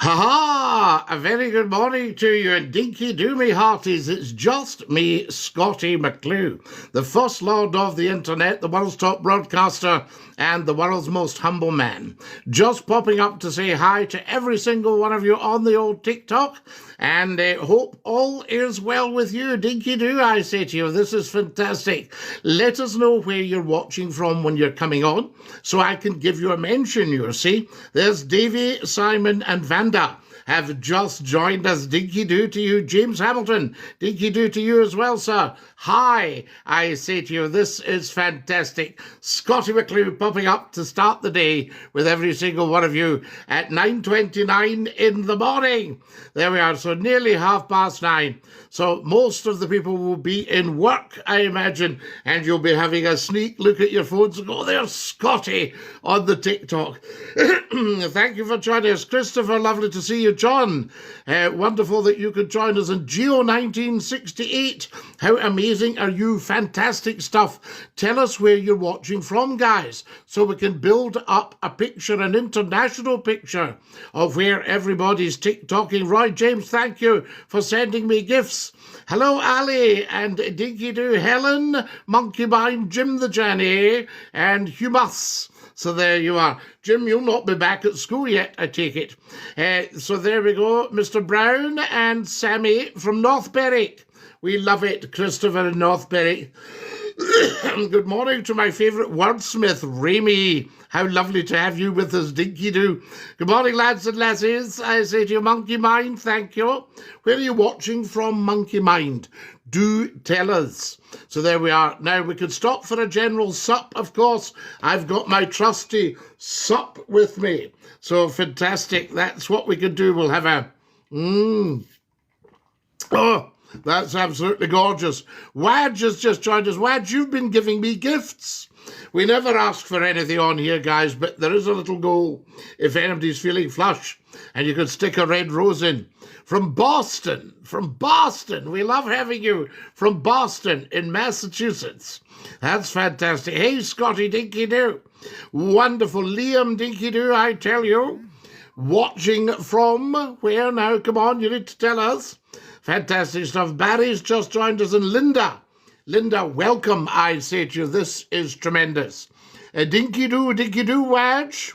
Ha ha! A very good morning to you, and dinky do me hearties. It's just me, Scottie McClue, the first lord of the internet, the world's top broadcaster, and the world's most humble man. Just popping up to say hi to every single one of you on the old TikTok, and hope all is well with you. Dinky do, I say to you. This is fantastic. Let us know where you're watching from when you're coming on, so I can give you a mention, you see. There's Davy, Simon, and Vanda have just joined us. Dinky do to you. James Hamilton, dinky do to you as well, sir. Hi, I say to you, this is fantastic. Scottie McClue popping up to start the day with every single one of you at 9:29 in the morning. There we are, so nearly 9:30. So most of the people will be in work, I imagine, and you'll be having a sneak look at your phones and go, there's Scottie on the TikTok. Thank you for joining us. Christopher, lovely to see you. John, wonderful that you could join us. And Geo1968, how amazing are you? Fantastic stuff. Tell us where you're watching from, guys, so we can build up a picture, an international picture of where everybody's TikToking. Roy James, thank you for sending me gifts. Hello, Ali and Dinky Doo, Helen, Monkey Mind, Jim the Janny, and Humus. So there you are. Jim, you'll not be back at school yet, I take it. So there we go. Mr. Brown and Sammy from North Berwick. We love it, Christopher in North Berwick. Good morning to my favourite wordsmith, Remy. How lovely to have you with us, Dinky Doo. Good morning, lads and lassies. I say to you, Monkey Mind, thank you. Where are you watching from, Monkey Mind? Do tell us. So there we are. Now, we could stop for a general sup, of course. I've got my trusty sup with me. So fantastic. That's what we could do. We'll have a... Oh, that's absolutely gorgeous. Wadge has just joined us. Wadge, you've been giving me gifts. We never ask for anything on here, guys, but there is a little goal if anybody's feeling flush, and you could stick a red rose in. From Boston, we love having you from Boston in Massachusetts. That's fantastic. Hey, Scottie, dinky doo. Wonderful. Liam, dinky doo, I tell you. Watching from where now? Come on, you need to tell us. Fantastic stuff. Barry's just joined us, and Linda. Linda, welcome, I say to you. This is tremendous. Dinky doo, Wadge.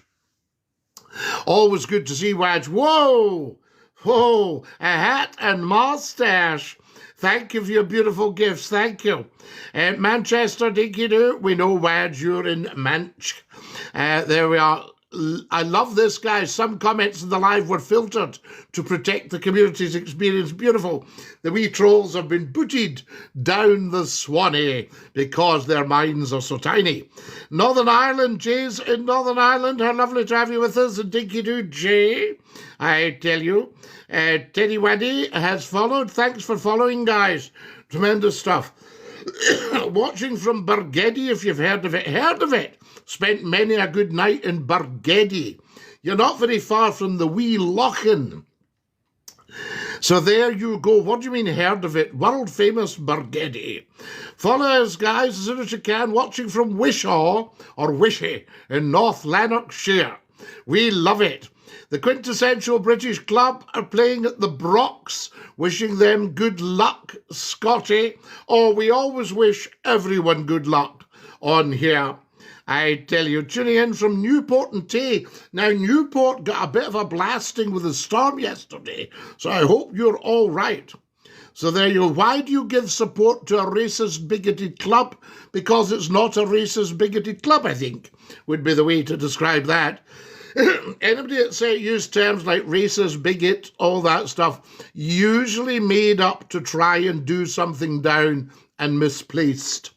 Always good to see Wadge. Whoa! Whoa! A hat and moustache. Thank you for your beautiful gifts. Thank you. Manchester, dinky doo. We know, Wadge, you're in Manch. There we are. I love this, guys. Some comments in the live were filtered to protect the community's experience. Beautiful. The wee trolls have been booted down the Swanee because their minds are so tiny. Northern Ireland, Jay's in Northern Ireland. How lovely to have you with us. And dinky doo, Jay, I tell you. Teddy Waddy has followed. Thanks for following, guys. Tremendous stuff. Watching from Bargeddy, if you've heard of it. Heard of it? Spent many a good night in Bargeddy. You're not very far from the wee Lochan. So there you go. What do you mean heard of it? World famous Bargeddy. Follow us, guys, as soon as you can. Watching from Wishaw, or Wishy, in North Lanarkshire. We love it. The quintessential British club are playing at the Brocs. Wishing them good luck, Scottie. Oh, we always wish everyone good luck on here. I tell you, tuning in from Newport and Tay. Now, Newport got a bit of a blasting with a storm yesterday, so I hope you're all right. So there you go. Why do you give support to a racist, bigoted club? Because it's not a racist, bigoted club, I think, would be the way to describe that. Anybody that say use terms like racist, bigot, all that stuff, usually made up to try and do something down and misplaced.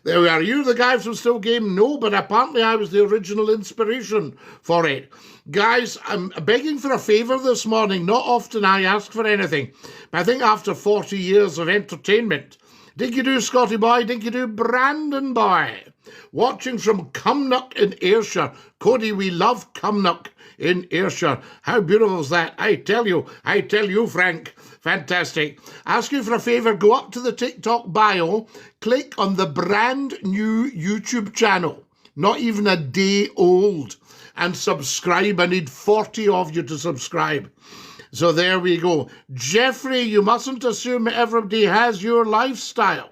There we are. You the guy from Still Game? No, but apparently I was the original inspiration for it. Guys, I'm begging for a favour this morning. Not often I ask for anything, but I think after 40 years of entertainment, dinky doo, Scottie boy, dinky doo, Brandon boy. Watching from Cumnock in Ayrshire. Cody, we love Cumnock in Ayrshire. How beautiful is that? I tell you, Frank. Fantastic. Ask you for a favour, go up to the TikTok bio, click on the brand new YouTube channel, not even a day old. and subscribe. I need 40 of you to subscribe. So there we go. Jeffrey, you mustn't assume everybody has your lifestyle.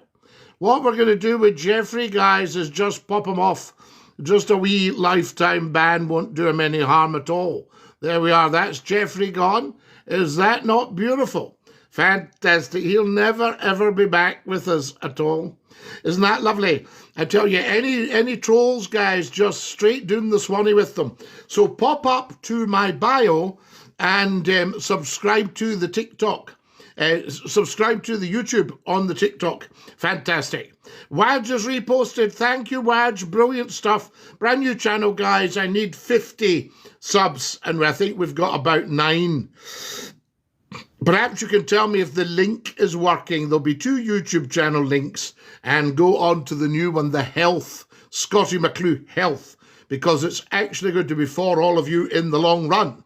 What we're going to do with Jeffrey, guys, is just pop him off. Just a wee lifetime ban won't do him any harm at all. There we are. That's Jeffrey gone. Is that not beautiful? Fantastic. He'll never, ever be back with us at all. Isn't that lovely? I tell you, any trolls, guys, just straight down the Swanee with them. So pop up to my bio and subscribe to the TikTok. Subscribe to the YouTube on the TikTok. Fantastic. Waj has reposted. Thank you, Waj. Brilliant stuff. Brand new channel, guys. I need 50 subs, and I think we've got about 9. Perhaps you can tell me if the link is working. There'll be 2 YouTube channel links, and go on to the new one, the Health, Scottie McClue Health, because it's actually going to be for all of you in the long run.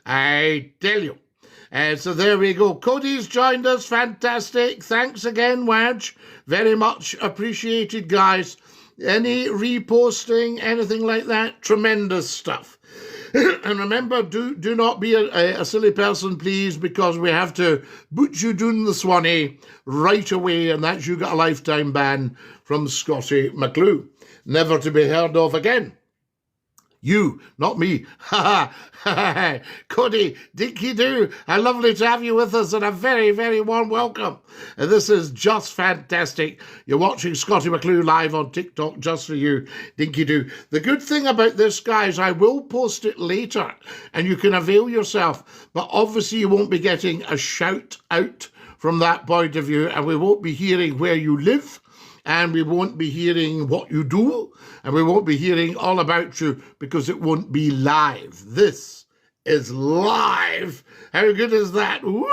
I tell you. So there we go. Cody's joined us. Fantastic. Thanks again, Waj. Very much appreciated, guys. Any reposting, anything like that? Tremendous stuff. And remember, do not be a silly person, please, because we have to boot you down the Swanee right away, and that's you got a lifetime ban from Scottie McClue. Never to be heard of again. You, not me. Ha ha. Cody, dinky do. Lovely to have you with us, and a very, very warm welcome. This is just fantastic. You're watching Scottie McClue live on TikTok just for you, dinky do. The good thing about this, guys, I will post it later, and you can avail yourself. But obviously, you won't be getting a shout out from that point of view, and we won't be hearing where you live. And we won't be hearing what you do, and we won't be hearing all about you because it won't be live. This is live. How good is that? Woo!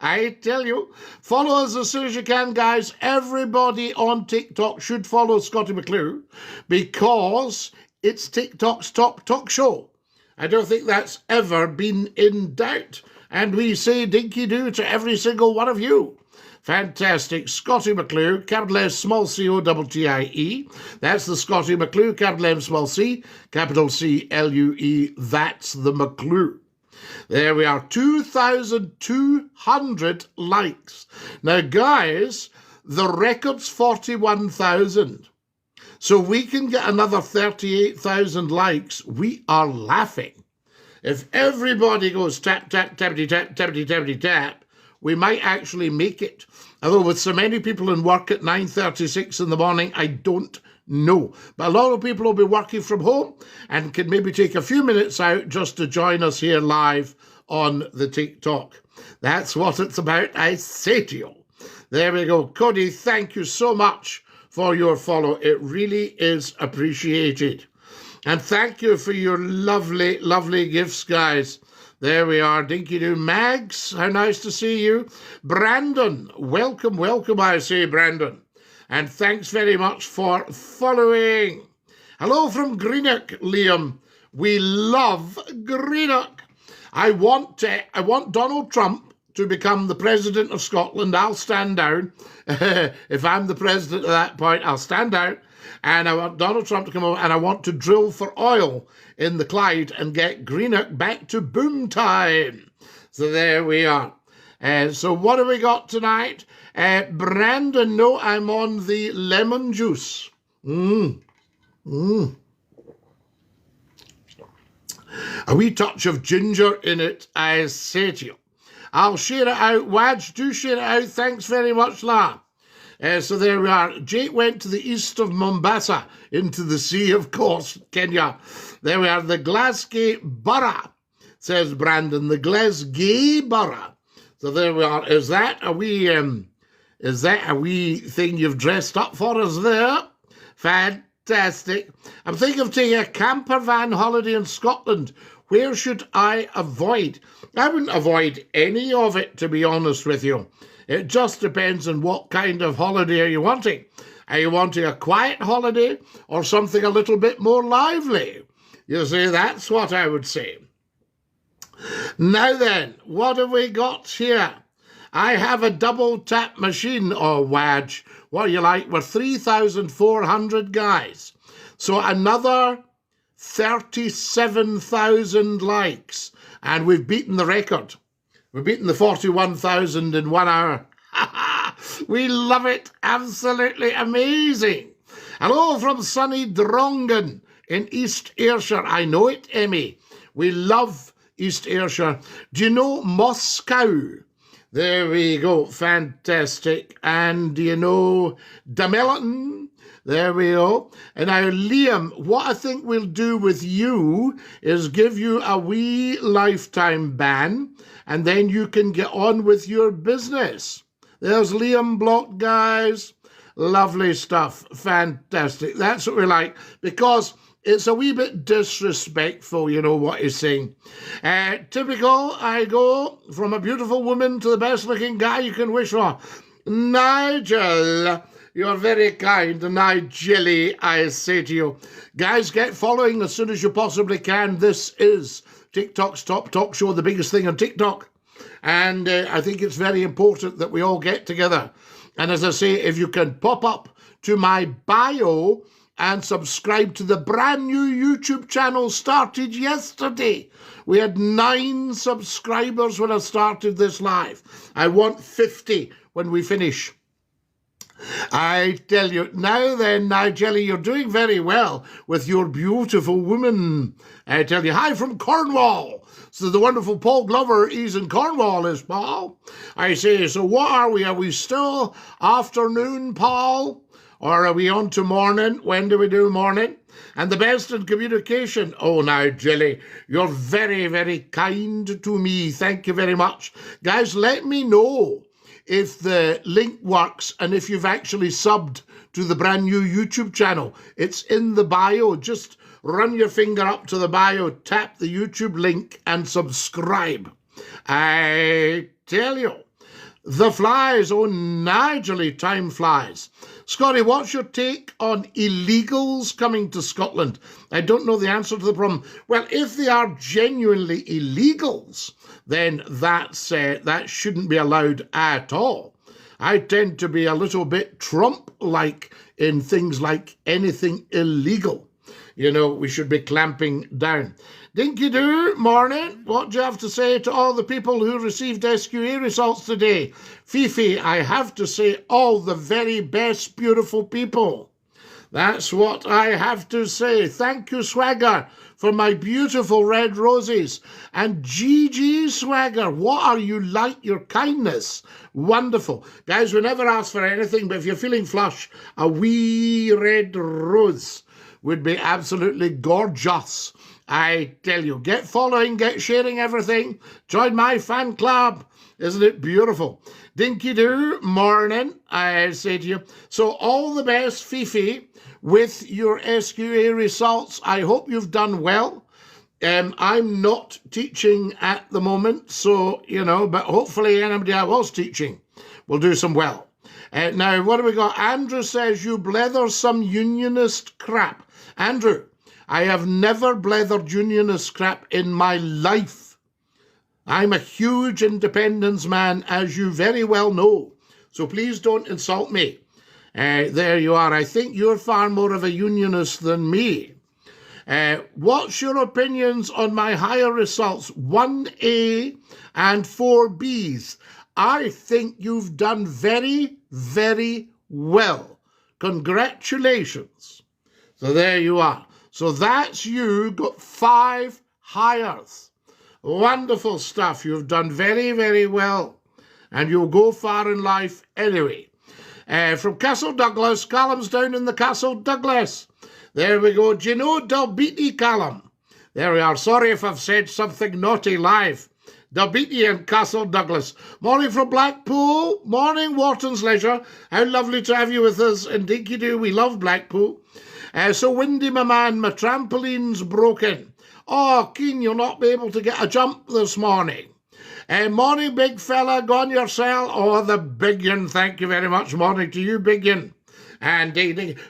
I tell you. Follow us as soon as you can, guys. Everybody on TikTok should follow Scottie McClue because it's TikTok's top talk show. I don't think that's ever been in doubt. And we say dinky do to every single one of you. Fantastic. Scottie McClue, capital S, small c, O-T-T-I-E. That's the Scottie McClue, capital M, small c, capital C, L-U-E. That's the McClue. There we are, 2,200 likes. Now, guys, the record's 41,000. So we can get another 38,000 likes. We are laughing. If everybody goes tap, tap, tappity, tap, tappity, tappity, tap, we might actually make it. Although with so many people in work at 9:36 in the morning, I don't know. But a lot of people will be working from home and can maybe take a few minutes out just to join us here live on the TikTok. That's what it's about, I say to you. There we go. Cody, thank you so much for your follow. It really is appreciated. And thank you for your lovely, lovely gifts, guys. There we are. Dinky Doo. Mags, how nice to see you. Brandon, welcome, welcome, I say, Brandon. And thanks very much for following. Hello from Greenock, Liam. We love Greenock. I want Donald Trump to become the president of Scotland. I'll stand down. If I'm the president at that point, I'll stand down. And I want Donald Trump to come over, and I want to drill for oil in the Clyde and get Greenock back to boom time. So there we are. So what have we got tonight? Brandon, no, I'm on the lemon juice. A wee touch of ginger in it, I say to you. I'll share it out. Waj, do share it out. Thanks very much, La. So there we are. Jake went to the east of Mombasa, into the sea, of course, Kenya. There we are. The Glasgow Borough, says Brandon. The Glasgow Borough. So there we are. Is that a wee thing you've dressed up for us there? Fantastic. I'm thinking of taking a camper van holiday in Scotland. Where should I avoid? I wouldn't avoid any of it, to be honest with you. It just depends on what kind of holiday are you wanting. Are you wanting a quiet holiday or something a little bit more lively? You see, that's what I would say. Now then, what have we got here? I have a double tap machine, or Waj. What do you like? We're 3,400 guys. So another 37,000 likes. And we've beaten the record. We've beaten the 41,000 in 1 hour. We love it. Absolutely amazing. Hello from sunny Drongen in East Ayrshire. I know it, Emmy. We love East Ayrshire. Do you know Moscow? There we go. Fantastic. And do you know Damelton? There we go. And now, Liam, what I think we'll do with you is give you a wee lifetime ban, and then you can get on with your business. There's Liam Block, guys. Lovely stuff. Fantastic. That's what we like, because it's a wee bit disrespectful, you know what he's saying. Typical, I go from a beautiful woman to the best-looking guy you can wish for. Nigel, you're very kind, Nigel, I say to you. Guys, get following as soon as you possibly can. This is TikTok's Top Talk Show, the biggest thing on TikTok. And I think it's very important that we all get together. And as I say, if you can pop up to my bio and subscribe to the brand new YouTube channel started yesterday. We had 9 subscribers when I started this live. I want 50 when we finish. I tell you, now then, Nigel, you're doing very well with your beautiful woman. I tell you, hi from Cornwall. So the wonderful Paul Glover is in Cornwall, is Paul. I say, so what are we? Are we still afternoon, Paul? Or are we on to morning? When do we do morning? And the best in communication. Oh, now, Jelly, you're very, very kind to me. Thank you very much. Guys, let me know if the link works and if you've actually subbed to the brand new YouTube channel. It's in the bio. Just run your finger up to the bio, tap the YouTube link and subscribe. I tell you, the flies. Oh, Nigel, time flies. Scottie, what's your take on illegals coming to Scotland? I don't know the answer to the problem. Well, if they are genuinely illegals, then that shouldn't be allowed at all. I tend to be a little bit Trump-like in things like anything illegal. You know, we should be clamping down. Dinky-doo, morning. What do you have to say to all the people who received SQA results today? Fifi, I have to say, all the very best, beautiful people. That's what I have to say. Thank you, Swagger, for my beautiful red roses. And GG, Swagger, what are you like? Your kindness. Wonderful. Guys, we never ask for anything, but if you're feeling flush, a wee red rose would be absolutely gorgeous. I tell you, get following, get sharing everything. Join my fan club. Isn't it beautiful? Dinky-doo, morning, I say to you. So all the best, Fifi, with your SQA results. I hope you've done well. I'm not teaching at the moment, so, you know, but hopefully anybody I was teaching will do some well. Now, what do we got? Andrew says, you blether some unionist crap. Andrew, I have never blethered unionist crap in my life. I'm a huge independence man, as you very well know. So please don't insult me. There you are. I think you're far more of a unionist than me. What's your opinions on my higher results? 1A and 4Bs. I think you've done very, very well. Congratulations. So there you are. So that's you, got 5 hires. Wonderful stuff. You've done very, very well. And you'll go far in life anyway. From Castle Douglas, Callum's down in the Castle Douglas. There we go. Do you know Dalbeatty, Callum? There we are. Sorry if I've said something naughty live. Dalbeatty and Castle Douglas. Morning from Blackpool. Morning, Wharton's Leisure. How lovely to have you with us. And dinky-doo, we love Blackpool. So windy, my man, my trampoline's broken. Oh, Keen, you'll not be able to get a jump this morning. Morning, big fella, gone yourself. Oh, the big un, thank you very much. Morning to you, big un. And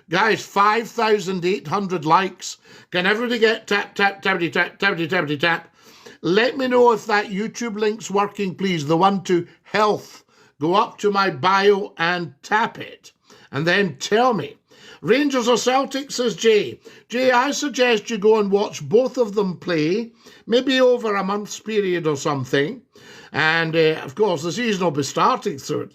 guys, 5,800 likes. Can everybody get tap, tap, tappity, tap, tappity, tappity, tap? Let me know if that YouTube link's working, please. The one to health. Go up to my bio and tap it. And then tell me. Rangers or Celtic, says Jay. Jay, I suggest you go and watch both of them play, maybe over a month's period or something. And, of course, the season will be starting soon.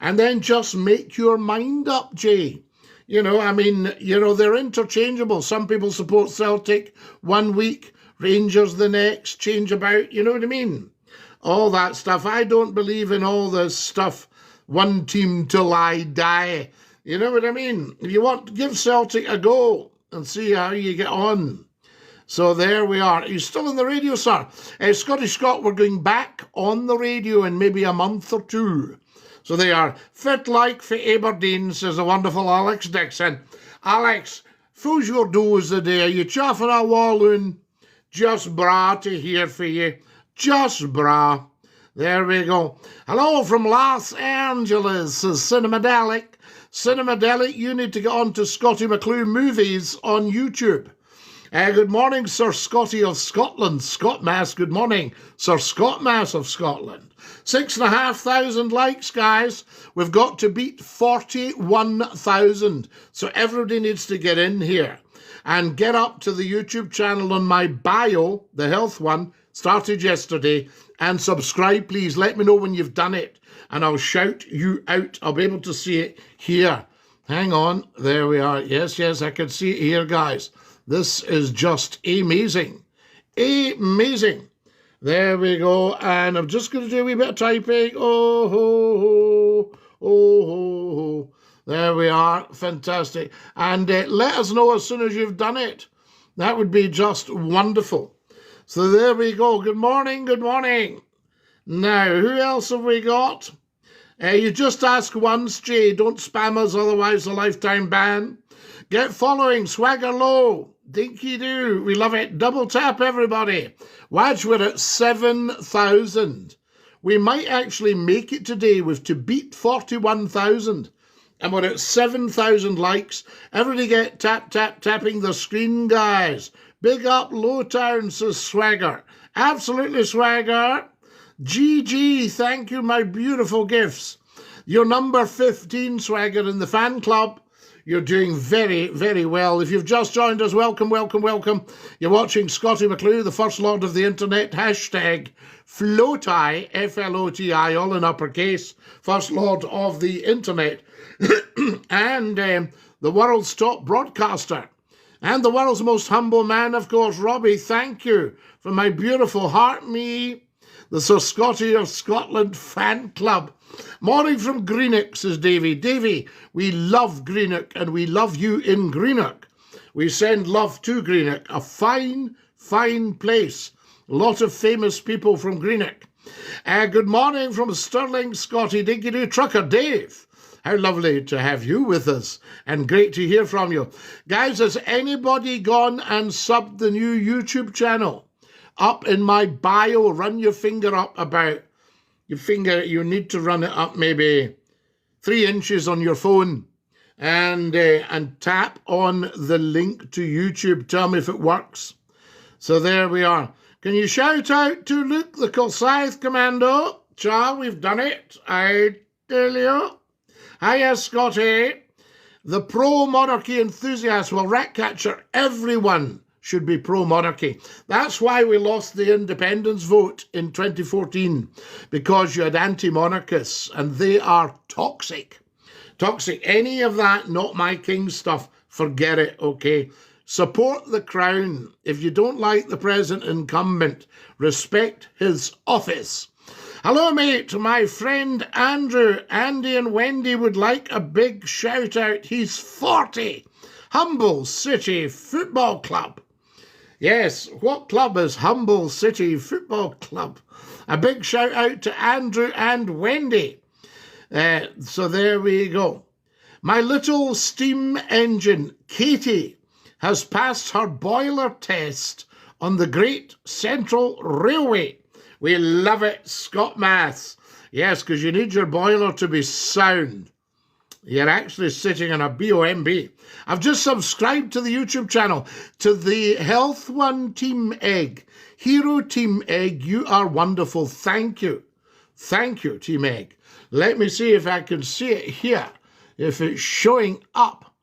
And then just make your mind up, Jay. You know, I mean, you know, they're interchangeable. Some people support Celtic one week, Rangers the next, change about, you know what I mean? All that stuff. I don't believe in all this stuff, one team till I die. You know what I mean? If you want, give Celtic a go and see how you get on. So there we are. Are you still on the radio, sir? Scottish Scott, we're going back on the radio in maybe a month or two. So they are. Fit like for Aberdeen, says the wonderful Alex Dixon. Alex, who's your doze the day? Are you chuffing a walloon? Just bra to hear for you. Just bra. There we go. Hello from Los Angeles, says Cinemadelic. Cinemadelic, you need to get on to Scottie McClue movies on YouTube. Good morning, Sir Scottie of Scotland. Scott Mass, good morning. Sir Scott Mass of Scotland. 6,500 likes, guys. We've got to beat 41,000. So everybody needs to get in here and get up to the YouTube channel on my bio, the health one, started yesterday, and subscribe, please. Let me know when you've done it, and I'll shout you out. I'll be able to see it here. Hang on. There we are. Yes, I can see it here, guys. This is just amazing. Amazing. There we go. And I'm just going to do a wee bit of typing. Oh, ho, ho. Oh, ho, ho. There we are. Fantastic. And let us know as soon as you've done it. That would be just wonderful. So there we go. Good morning. Good morning. Now, who else have we got? You just ask once, Jay. Don't spam us, otherwise a lifetime ban. Get following. Swagger low. Dinky do. We love it. Double tap, everybody. Watch, we're at 7,000. We might actually make it today with to beat 41,000. And we're at 7,000 likes. Everybody get tapping the screen, guys. Big up Lowtown, says Swagger. Absolutely, Swagger. GG, thank you, my beautiful gifts. You're number 15, Swagger, in the fan club. You're doing very, very well. If you've just joined us, welcome, welcome, welcome. You're watching Scottie McClue, the First Lord of the Internet. Hashtag FLOTI, F-L-O-T-I, all in uppercase. First Lord of the Internet. And the world's top broadcaster. And the world's most humble man, of course, Robbie. Thank you for my beautiful heart, me. The Sir Scottie of Scotland fan club. Morning from Greenock, says Davy. Davy, we love Greenock and we love you in Greenock. We send love to Greenock, a fine, fine place. A lot of famous people from Greenock. Good morning from Stirling, Scottie. Dinky-doo Trucker Dave. How lovely to have you with us and great to hear from you. Guys, has anybody gone and subbed the new YouTube channel? Up in my bio, run your finger up about your finger. You need to run it up maybe 3 inches on your phone and tap on the link to YouTube. Tell me if it works. So there we are. Can you shout out to Luke, the Kilsyth Commando? Cha, we've done it. I tell you. Hiya, Scottie. The pro-monarchy enthusiast. Well, Ratcatcher, everyone should be pro-monarchy. That's why we lost the independence vote in 2014, because you had anti-monarchists, and they are toxic. Toxic. Any of that, not my king stuff, forget it, okay? Support the crown. If you don't like the present incumbent, respect his office. Hello, mate. My friend Andrew, Andy and Wendy would like a big shout out. He's 40. Humble City Football Club. Yes, what club is Humble City Football Club? A big shout out to Andrew and Wendy. So there we go. My little steam engine, Katie, has passed her boiler test on the Great Central Railway. We love it, Scott Maths. Yes, because you need your boiler to be sound. You're actually sitting on a BOMB. I've just subscribed to the YouTube channel, to the Health One Team Egg. Hero Team Egg, you are wonderful. Thank you. Thank you, Team Egg. Let me see if I can see it here, if it's showing up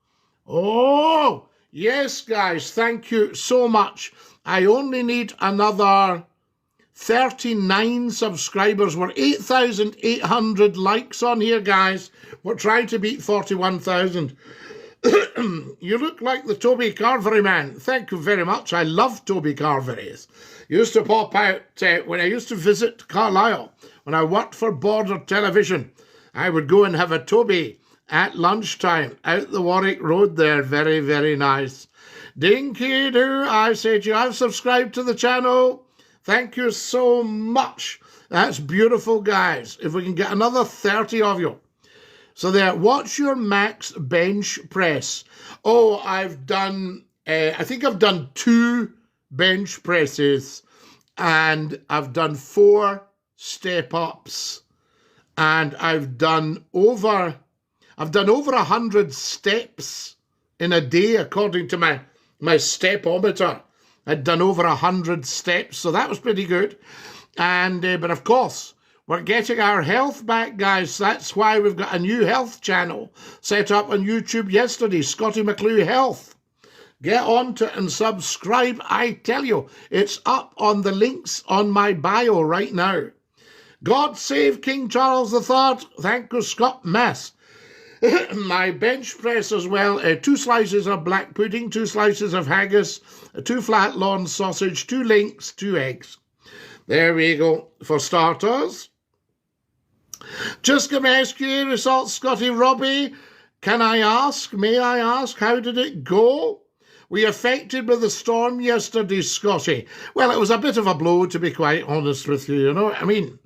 Oh, yes, guys. Thank you so much. I only need another 39 subscribers. We're 8,800 likes on here, guys. We're trying to beat 41,000. You look like the Toby Carvery man. Thank you very much. I love Toby Carveries. Used to pop out when I used to visit Carlisle. When I worked for Border Television, I would go and have a Toby at lunchtime out the Warwick Road there. Very, very nice. Dinky do, I say to you, I've subscribed to the channel. Thank you so much. That's beautiful, guys. If we can get another 30 of you. So there, what's your max bench press? Oh, I've done, I think I've done 2 bench presses, and I've done 4 step-ups, and I've done over 100 steps in a day, according to my stepometer. I'd done over 100 steps, so that was pretty good. And but of course, we're getting our health back, guys. That's why we've got a new health channel set up on YouTube yesterday, Scottie McCLUE Health. Get on to it and subscribe. I tell you, it's up on the links on my bio right now. God save King Charles III. Thank you, Scott Mass. My bench press as well, 2 slices of black pudding, 2 slices of haggis, 2 flat lawn sausage, 2 links, 2 eggs. There we go. For starters, just going to ask you results, Scottie Robbie. May I ask, how did it go? Were you affected by the storm yesterday, Scottie? Well, it was a bit of a blow, to be quite honest with you, you know what I mean?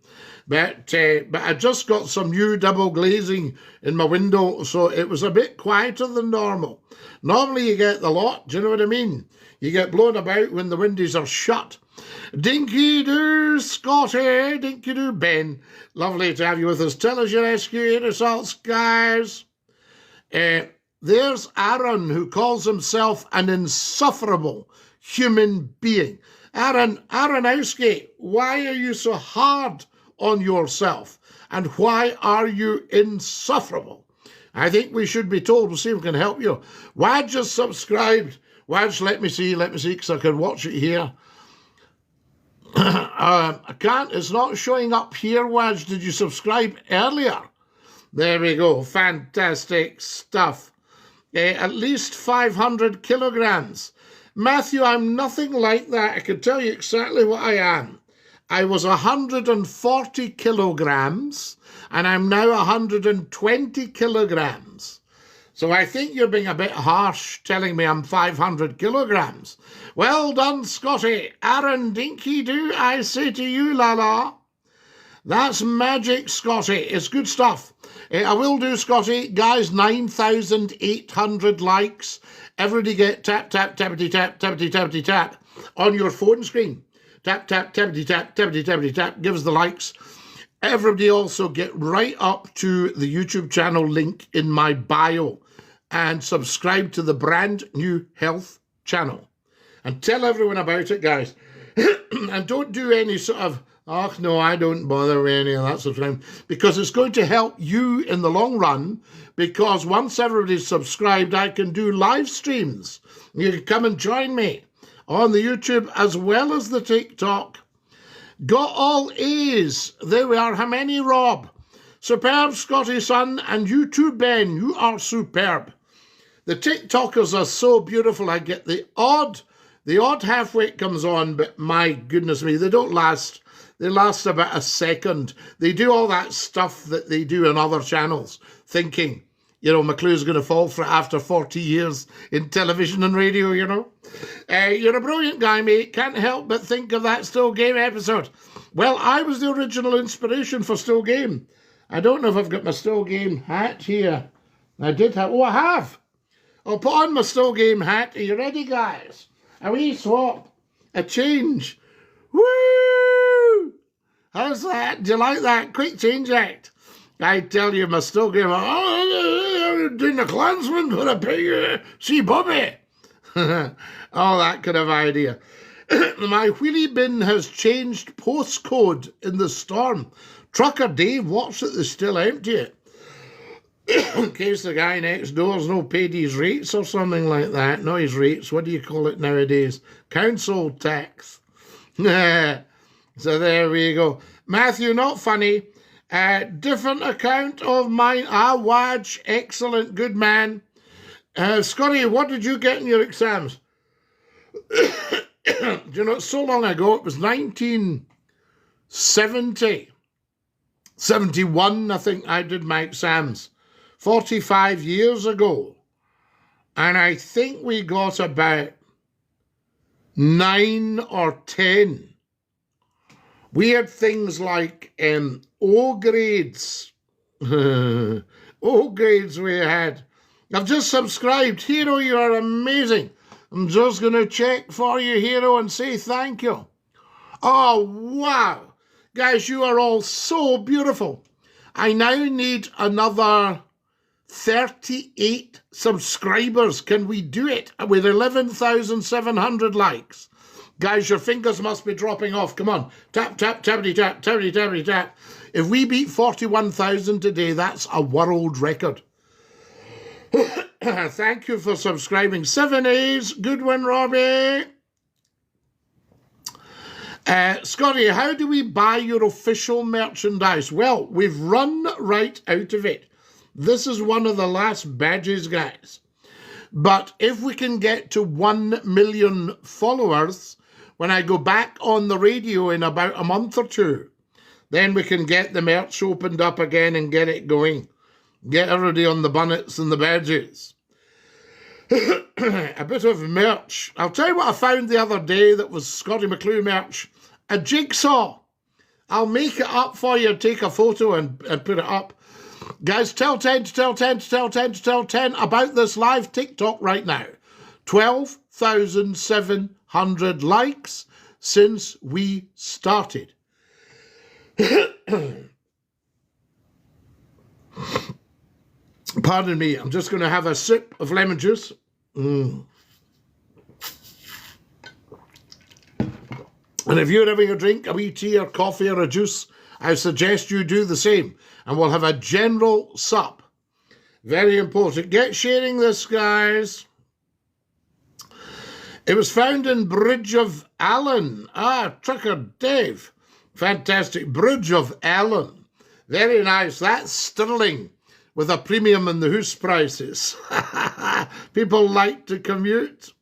But I just got some new double glazing in my window, so it was a bit quieter than normal. Normally you get the lot, do you know what I mean? You get blown about when the windows are shut. Dinky-doo, Scottie, dinky-doo, Ben. Lovely to have you with us. Tell us your SQA results, guys. There's Aaron, who calls himself an insufferable human being. Aronowski, why are you so hard on yourself? And why are you insufferable? I think we should be told. We'll see if we can help you. Wad just subscribed. Wad, let me see, because I can watch it here. I can't, it's not showing up here, Waj. Did you subscribe earlier? There we go. Fantastic stuff. At least 500 kilograms. Matthew, I'm nothing like that. I can tell you exactly what I am. I was 140 kilograms, and I'm now 120 kilograms. So I think you're being a bit harsh telling me I'm 500 kilograms. Well done, Scottie. Aaron Dinky-doo, I say to you, la-la. That's magic, Scottie. It's good stuff. I will do, Scottie. Guys, 9,800 likes. Everybody get tap, tap, tappity, tap, tappity, tappity, tap on your phone screen. Tap, tap, tappity, tap, tappity, tappity, tap. Gives the likes. Everybody also get right up to the YouTube channel link in my bio and subscribe to the brand new health channel. And tell everyone about it, guys. And don't do any sort of, oh, no, I don't bother with any of that subscribe, because it's going to help you in the long run, because once everybody's subscribed, I can do live streams. You can come and join me on the YouTube as well as the TikTok. Got all A's. There we are. How many, Rob? Superb, Scottie, son. And you too, Ben. You are superb. The TikTokers are so beautiful. I get the odd halfway comes on, but my goodness me, they don't last. They last about a second. They do all that stuff that they do on other channels, thinking, you know, McClue's going to fall for it after 40 years in television and radio, you know. You're a brilliant guy, mate. Can't help but think of that Still Game episode. Well, I was the original inspiration for Still Game. I don't know if I've got my Still Game hat here. I did have, oh, I have. I'll put on my Still Game hat. Are you ready, guys? A wee swap. A change. Woo! How's that? Do you like that? Quick change act. I tell you, my Still Game, doing the Klansman for a pig, see Bobby. All that kind of idea. My wheelie bin has changed postcode in the storm. Trucker Dave, watch it, they still empty it. In case the guy next door's no paid his rates or something like that. Not his rates, what do you call it nowadays? Council tax. So there we go. Matthew, not funny. Different account of mine. Waj, excellent, good man. Scottie, what did you get in your exams? Do you know, it's so long ago, it was 1970. 71, I think I did my exams. 45 years ago. And I think we got about 9 or 10. We had things like O grades. O grades we had. I've just subscribed. Hero, you are amazing. I'm just going to check for you, Hero, and say thank you. Oh, wow. Guys, you are all so beautiful. I now need another 38 subscribers. Can we do it with 11,700 likes? Guys, your fingers must be dropping off. Come on. Tap, tap, tappity, tap, tappity, tappity, tap. If we beat 41,000 today, that's a world record. Thank you for subscribing. 7 A's. Good one, Robbie. Scottie, how do we buy your official merchandise? Well, we've run right out of it. This is one of the last badges, guys. But if we can get to 1 million followers, when I go back on the radio in about a month or two, then we can get the merch opened up again and get it going. Get everybody on the bonnets and the badges. A bit of merch. I'll tell you what I found the other day that was Scottie McClue merch. A jigsaw. I'll make it up for you, take a photo and put it up. Guys, tell 10 to tell 10 to tell 10 to tell 10 about this live TikTok right now. 12,700 likes since we started. Pardon me, I'm just going to have a sip of lemon juice. And if you're having a drink, a wee tea or coffee or a juice, I suggest you do the same. And we'll have a general sup. Very important. Get sharing this, guys. It was found in Bridge of Allen. Trucker Dave. Fantastic. Bridge of Allen. Very nice. That's sterling with a premium in the house prices. People like to commute.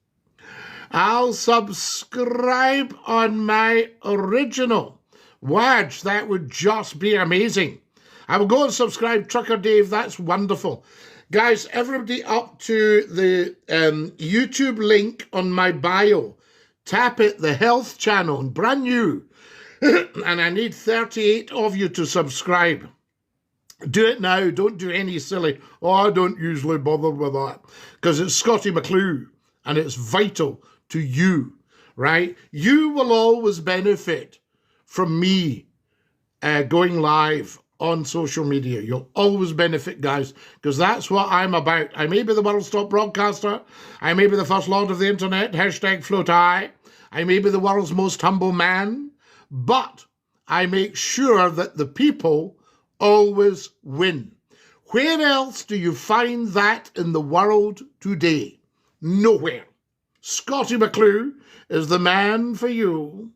I'll subscribe on my original. Waj, that would just be amazing. I will go and subscribe, Trucker Dave. That's wonderful. Guys, everybody up to the YouTube link on my bio. Tap it, the health channel, brand new. And I need 38 of you to subscribe. Do it now. Don't do any silly, I don't usually bother with that. Because it's Scottie McClue, and it's vital to you, right? You will always benefit from me going live on social media. You'll always benefit, guys, because that's what I'm about. I may be the world's top broadcaster. I may be the first lord of the internet, #FloatI. I may be the world's most humble man, but I make sure that the people always win. Where else do you find that in the world today? Nowhere. Scottie McClue is the man for you.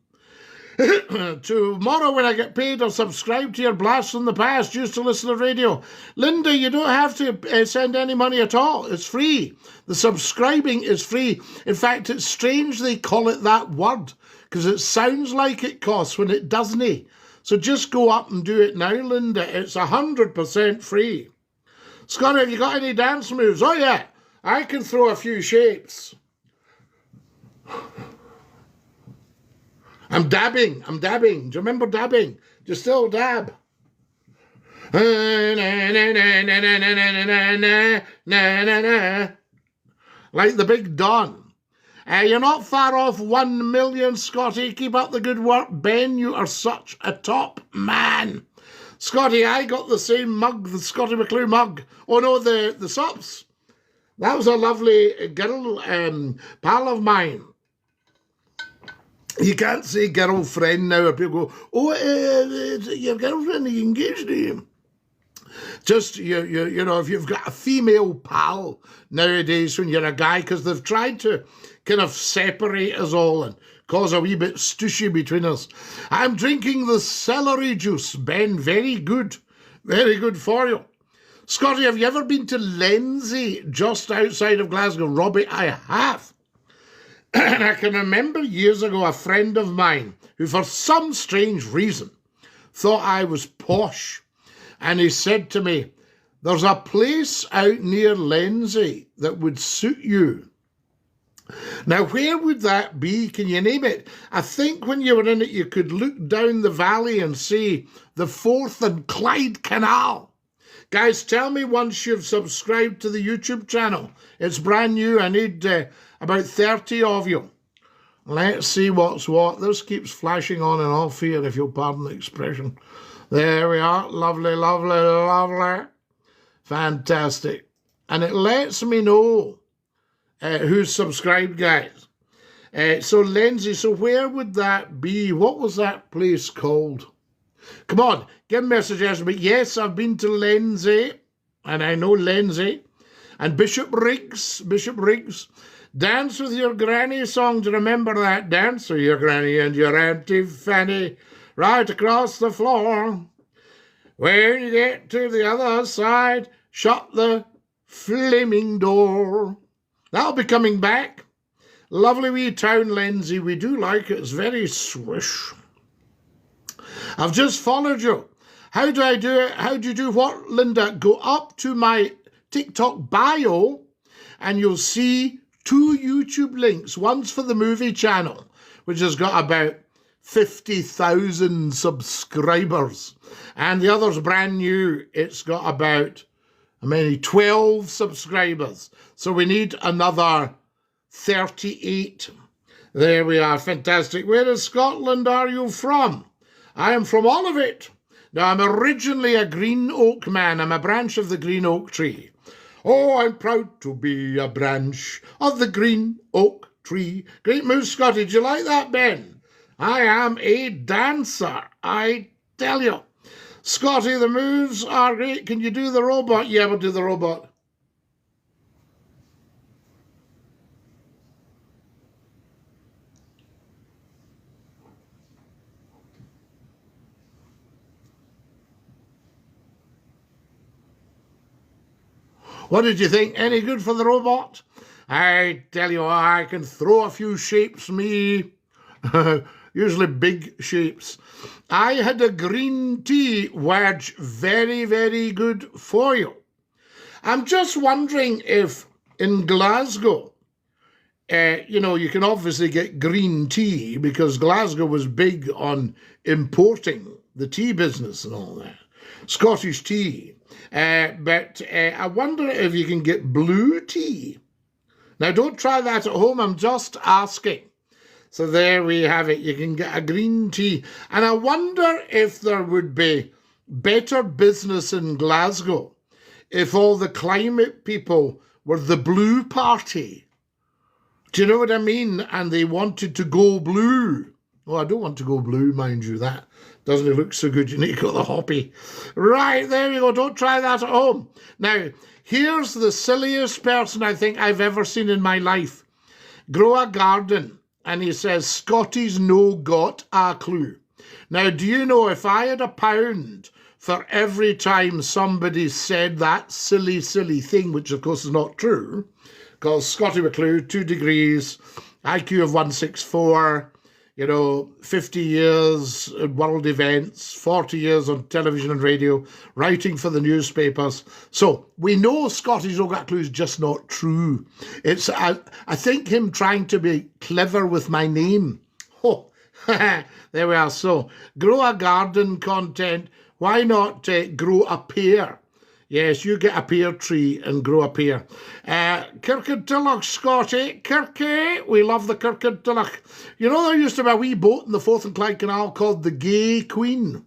Tomorrow when I get paid, I'll subscribe to your Blast from the Past. Used to listen to radio. Linda, you don't have to send any money at all. It's free. The subscribing is free. In fact, it's strange they call it that word because it sounds like it costs when it doesn't. So just go up and do it now, Linda. It's 100% free. Scott, have you got any dance moves? Oh, yeah. I can throw a few shapes. I'm dabbing. Do you remember dabbing? Do you still dab? Like the Big Don. You're not far off 1 million, Scottie. Keep up the good work. Ben, you are such a top man. Scottie, I got the same mug, the Scottie McClue mug. Oh, no, the sops. That was a lovely girl, pal of mine. You can't say girlfriend now. People go, oh, your girlfriend, are you engaged to him? Just, you know, if you've got a female pal nowadays when you're a guy, because they've tried to kind of separate us all and cause a wee bit stushy between us. I'm drinking the celery juice, Ben. Very good. Very good for you. Scottie, have you ever been to Lenzie, just outside of Glasgow? Robbie, I have. And I can remember years ago a friend of mine who, for some strange reason, thought I was posh. And he said to me, there's a place out near Lenzie that would suit you. Now, where would that be? Can you name it? I think when you were in it, you could look down the valley and see the Forth and Clyde Canal. Guys, tell me once you've subscribed to the YouTube channel. It's brand new. I need about 30 of you. Let's see what's what. This keeps flashing on and off here, if you'll pardon the expression. There we are. Lovely, lovely, lovely. Fantastic. And it lets me know who's subscribed, guys. So Lenzie, so where would that be? What was that place called? Come on, give me a suggestion. But yes, I've been to Lenzie, and I know Lenzie. And Bishop Riggs. Dance with your granny song. Do you remember that? Dance with your granny and your Auntie Fanny right across the floor. When you get to the other side, shut the flaming door. That'll be coming back. Lovely wee town, Lenzie. We do like it. It's very swish. I've just followed you. How do I do it? How do you do what, Linda? Go up to my TikTok bio and you'll see 2 YouTube links. One's for the movie channel, which has got about 50,000 subscribers. And the other's brand new. It's got about, 12 subscribers. So we need another 38. There we are. Fantastic. Where in Scotland are you from? I am from all of it. Now, I'm originally a green oak man. I'm a branch of the green oak tree. Oh, I'm proud to be a branch of the green oak tree. Great move, Scottie. Do you like that, Ben? I am a dancer, I tell you. Scottie, the moves are great. Can you do the robot? Yeah, we'll do the robot. What did you think? Any good for the robot? I tell you, I can throw a few shapes, me. Usually big shapes. I had a green tea, Wedge. Very, very good for you. I'm just wondering if in Glasgow, you can obviously get green tea because Glasgow was big on importing the tea business and all that. Scottish tea. But I wonder if you can get blue tea. Now, don't try that at home. I'm just asking. So there we have it. You can get a green tea. And I wonder if there would be better business in Glasgow if all the climate people were the blue party. Do you know what I mean? And they wanted to go blue. Oh, I don't want to go blue, mind you. That doesn't look so good. You need to go the hoppy. Right, there you go. Don't try that at home. Now, here's the silliest person I think I've ever seen in my life. Grow a garden. And he says, Scottie's no got a clue. Now, do you know if I had £1 for every time somebody said that silly, silly thing, which of course is not true, because Scottie McClue, 2 degrees, IQ of 164, 50 years at world events, 40 years on television and radio, writing for the newspapers. So we know Scottie's no got a clue is just not true. It's, I think him trying to be clever with my name. Oh, there we are. So grow a garden content. Why not grow a pear? Yes, you get a pear tree and grow a pear. Kirkcudbright, Scottie. Kirky, we love the Kirkcudbright. You know, there used to be a wee boat in the Forth and Clyde Canal called the Gay Queen.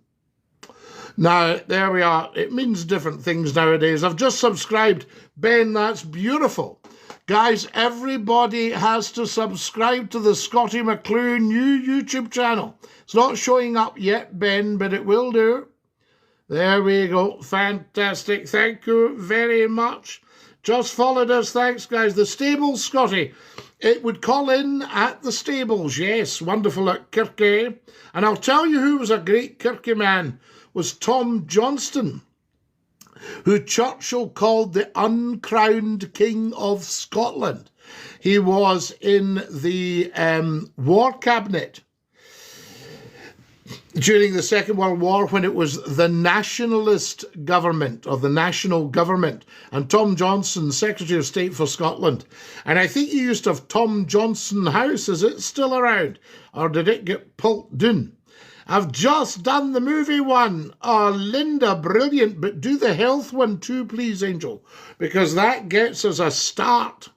Now, there we are. It means different things nowadays. I've just subscribed. Ben, that's beautiful. Guys, everybody has to subscribe to the Scottie McClue new YouTube channel. It's not showing up yet, Ben, but it will do. There we go. Fantastic. Thank you very much. Just followed us. Thanks, guys. The stables, Scottie. It would call in at the stables. Yes, wonderful at Kirkie. And I'll tell you who was a great Kirkie man was Tom Johnston, who Churchill called the uncrowned King of Scotland. He was in the War Cabinet during the Second World War when it was the nationalist government or the national government, and Tom Johnson, Secretary of State for Scotland. And I think you used to have Tom Johnson House. Is it still around, or did it get pulled down? I've just done the movie one. Oh, Linda, brilliant, but do the health one too, please, Angel, because that gets us a start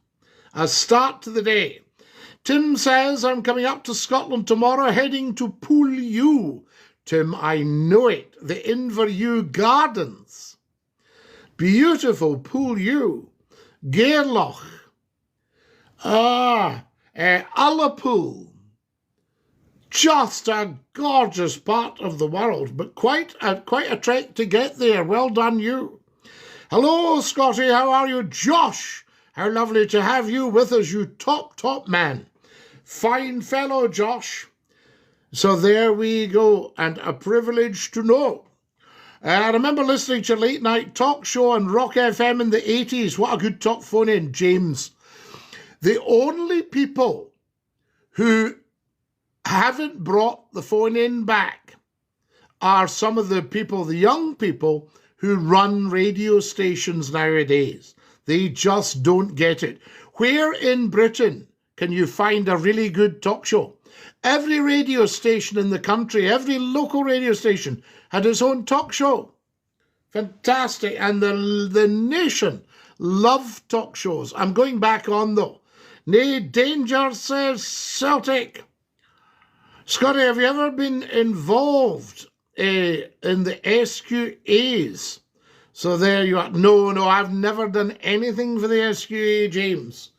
to the day. Tim says, I'm coming up to Scotland tomorrow, heading to Pool U. Tim, I know it. The Inverview Gardens. Beautiful Pool U. Gairloch. Ullapool. Just a gorgeous part of the world, but quite a trek to get there. Well done, you. Hello, Scottie. How are you? Josh. How lovely to have you with us, you top man. Fine fellow, Josh. So there we go, and a privilege to know. I remember listening to Late Night Talk Show on Rock FM in the 80s. What a good talk phone in, James. The only people who haven't brought the phone in back are some of the people, the young people, who run radio stations nowadays. They just don't get it. Where in Britain can you find a really good talk show? Every radio station in the country, every local radio station had its own talk show. Fantastic. And the nation loved talk shows. I'm going back on, though. Nay, danger, says Celtic. Scottie, have you ever been involved in the SQAs? So there you are. No, I've never done anything for the SQA, James.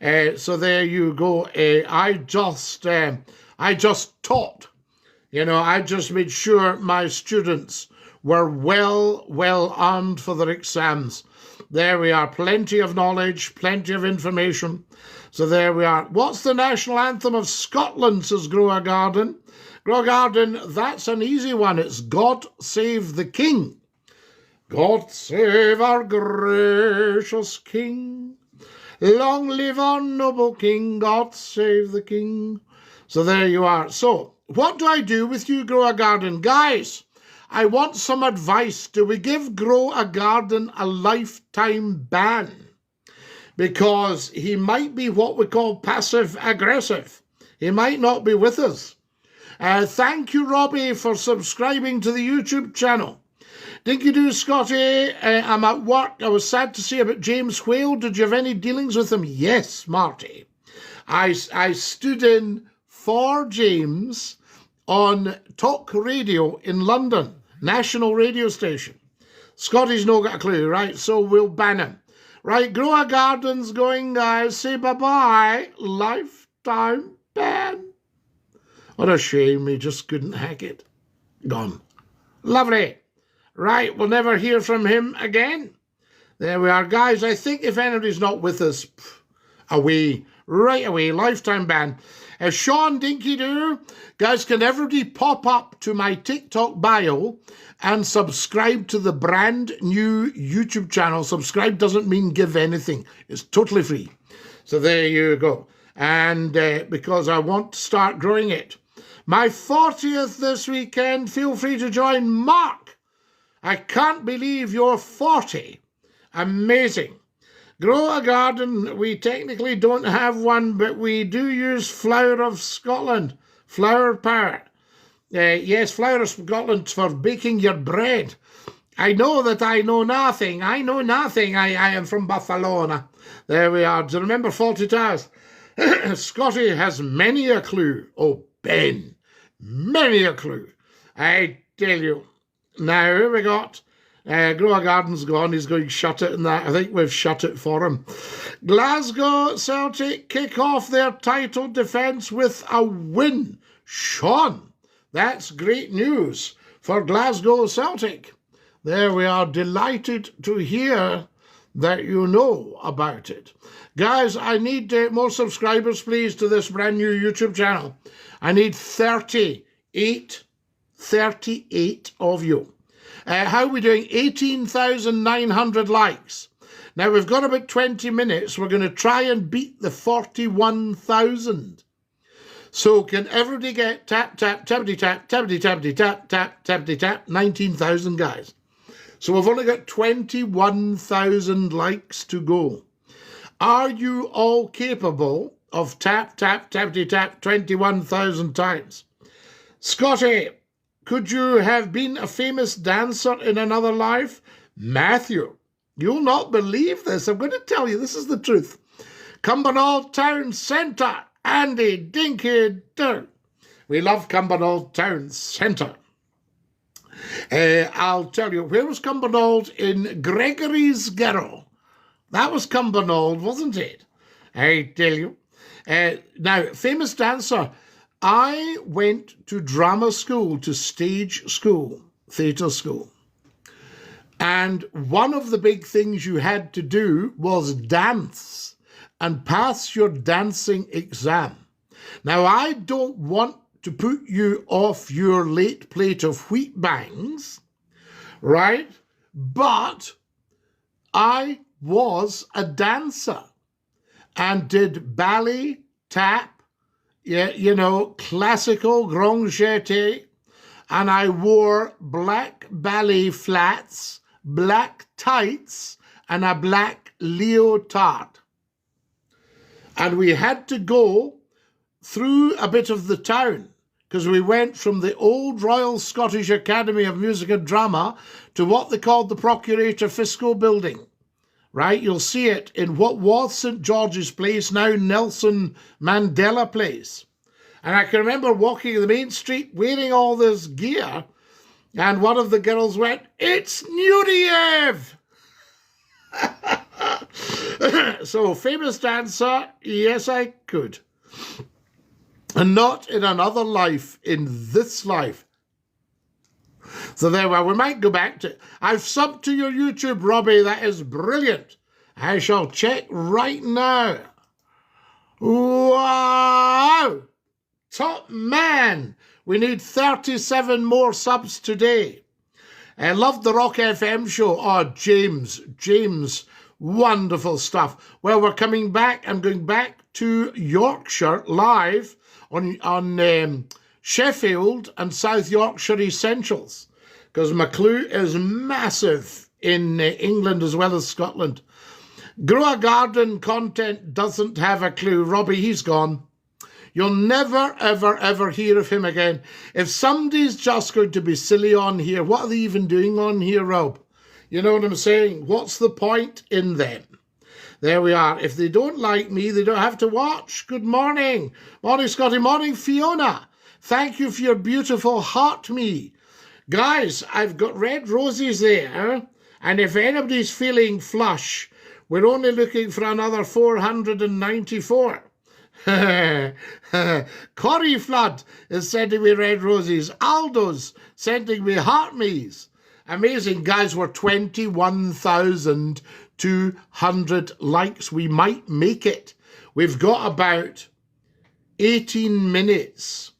So there you go. I just taught. I just made sure my students were well armed for their exams. There we are. Plenty of knowledge, plenty of information. So there we are. What's the national anthem of Scotland, says Grow Garden. Grow Garden, that's an easy one. It's God Save the King. God save our gracious King. Long live our noble King. God save the King. So there you are. So what do I do with you, Grow a Garden? Guys, I want some advice. Do we give Grow a Garden a lifetime ban? Because he might be what we call passive-aggressive. He might not be with us. Thank you, Robbie, for subscribing to the YouTube channel. Dinky-doo, Scottie, I'm at work. I was sad to see about James Whale. Did you have any dealings with him? Yes, Marty. I stood in for James on Talk Radio in London, national radio station. Scottie's no got a clue, right? So we'll ban him. Right, Grow a Garden's going, guys. Say bye-bye. Lifetime ban. What a shame. He just couldn't hack it. Gone. Lovely. Right, we'll never hear from him again. There we are, guys. I think if anybody's not with us, away, right away, lifetime ban. Sean Dinky-Doo, guys, can everybody pop up to my TikTok bio and subscribe to the brand new YouTube channel? Subscribe doesn't mean give anything. It's totally free. So there you go. And because I want to start growing it. My 40th this weekend. Feel free to join. Mark, I can't believe you're 40. Amazing. Grow a Garden, we technically don't have one, but we do use Flour of Scotland. Flour power. Yes, Flour of Scotland for baking your bread. I know that I know nothing. I know nothing. I am from Barcelona. There we are. Do you remember 40 Towers? Scottie has many a clue. Oh, Ben. Many a clue. I tell you. Now, here we got... Grow a Garden's gone. He's going to shut it, and that I think we've shut it for him. Glasgow Celtic kick off their title defence with a win. Sean, that's great news for Glasgow Celtic. There we are, delighted to hear that you know about it. Guys, I need more subscribers, please, to this brand new YouTube channel. I need 38 of you. How are we doing? 18,900 likes. Now, we've got about 20 minutes. We're going to try and beat the 41,000. So can everybody get tap, tap, tappity, tap, tappity, tappity, tap, tap, tappity, tap, 19,000 guys. So we've only got 21,000 likes to go. Are you all capable of tap, tap, tappity, tap 21,000 times? Scottie, could you have been a famous dancer in another life? Matthew, you'll not believe this. I'm going to tell you, this is the truth. Cumbernauld Town Centre, Andy Dinky Down. We love Cumbernauld Town Centre. I'll tell you, where was Cumbernauld? In Gregory's Girl. That was Cumbernauld, wasn't it? I tell you. Now, famous dancer. I went to drama school, to stage school, theatre school. And one of the big things you had to do was dance and pass your dancing exam. Now, I don't want to put you off your late plate of wheat bangs, right? But I was a dancer and did ballet, tap, you know, classical, grand jeté, and I wore black ballet flats, black tights, and a black leotard. And we had to go through a bit of the town, because we went from the old Royal Scottish Academy of Music and Drama to what they called the Procurator Fiscal Building, right? You'll see it in what was St. George's Place, now Nelson Mandela Place. And I can remember walking the main street wearing all this gear, and one of the girls went, "It's Nureyev!" So, famous dancer, yes, I could. And not in another life, in this life. So there we are. We might go back to it. I've subbed to your YouTube, Robbie. That is brilliant. I shall check right now. Wow! Top man. We need 37 more subs today. I love the Rock FM show. Oh, James, wonderful stuff. Well, we're coming back. I'm going back to Yorkshire live on Sheffield and South Yorkshire Essentials, because McClue is massive in England as well as Scotland. Grow a Garden content doesn't have a clue. Robbie, he's gone. You'll never, ever, ever hear of him again. If somebody's just going to be silly on here, what are they even doing on here, Rob? You know what I'm saying? What's the point in them? There we are. If they don't like me, they don't have to watch. Good morning. Morning, Scottie. Morning, Fiona. Thank you for your beautiful heart me. Guys, I've got red roses there. And if anybody's feeling flush, we're only looking for another 494. Corey Flood is sending me red roses. Aldo's sending me heart me's. Amazing, guys. We're 21,200 likes. We might make it. We've got about 18 minutes.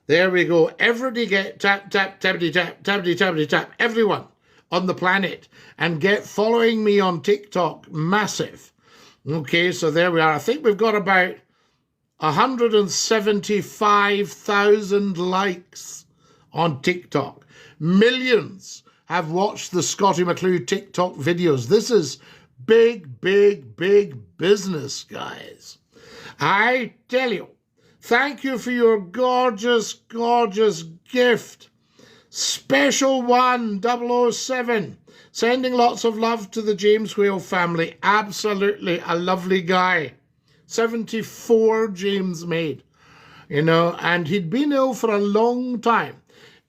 There we go. Everybody get tap, tap, tappity, tap, tappity, tappity, tap. Everyone on the planet. And get following me on TikTok. Massive. Okay, so there we are. I think we've got about 175,000 likes on TikTok. Millions have watched the Scottie McClue TikTok videos. This is big, big, big business, guys. I tell you, thank you for your gorgeous, gorgeous gift. Special one, 007, sending lots of love to the James Whale family. Absolutely a lovely guy. 74 James made, you know, and he'd been ill for a long time.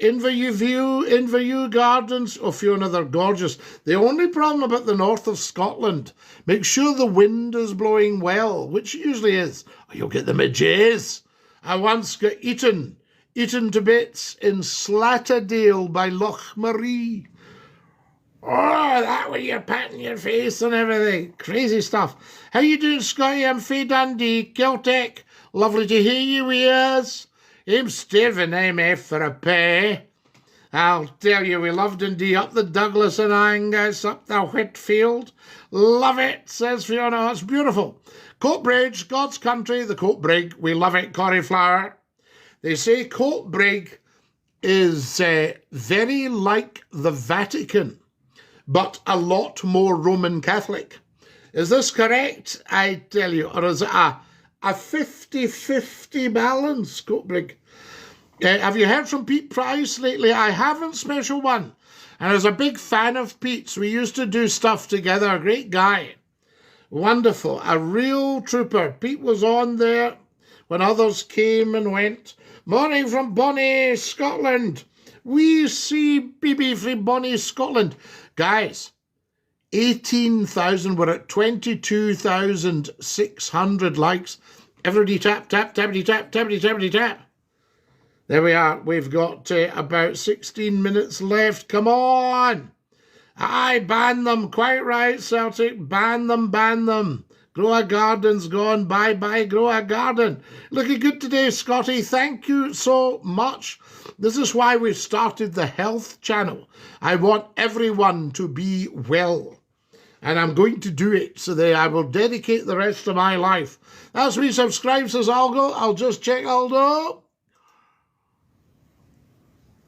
Inverview Gardens, oh Fiona, they're gorgeous. The only problem about the north of Scotland, make sure the wind is blowing well, which it usually is, or you'll get the midges. I once got eaten to bits in Slatterdale by Loch Marie. Oh, that way you're patting your face and everything. Crazy stuff. How you doing, Scottie? I'm Faye Dundee, Celtic. Lovely to hear you, ears. I'm Stephen, MF for a pay. I'll tell you, we love Dundee, up the Douglas and Angus, up the Whitfield. Love it, says Fiona. It's beautiful. Coatbridge, God's country, the Coatbrig. We love it, cauliflower. They say Coatbrig is very like the Vatican, but a lot more Roman Catholic. Is this correct, I tell you? Or is it a 50-50 balance, Coatbrig? Have you heard from Pete Price lately? I haven't, special one. And I was a big fan of Pete's. We used to do stuff together. A great guy. Wonderful. A real trooper. Pete was on there when others came and went. Morning from Bonnie, Scotland. We see BB from Bonnie, Scotland. Guys, 18,000. We're at 22,600 likes. Everybody tap, tap, tappity, tap, tappity, tappity, tap. There we are. We've got about 16 minutes left. Come on. Aye, ban them. Quite right, Celtic. Ban them, ban them. Grow a Garden's gone. Bye-bye, Grow a Garden. Looking good today, Scottie. Thank you so much. This is why we've started the health channel. I want everyone to be well. And I'm going to do it so that I will dedicate the rest of my life. That's me. Subscribe, says Aldo. I'll just check Aldo.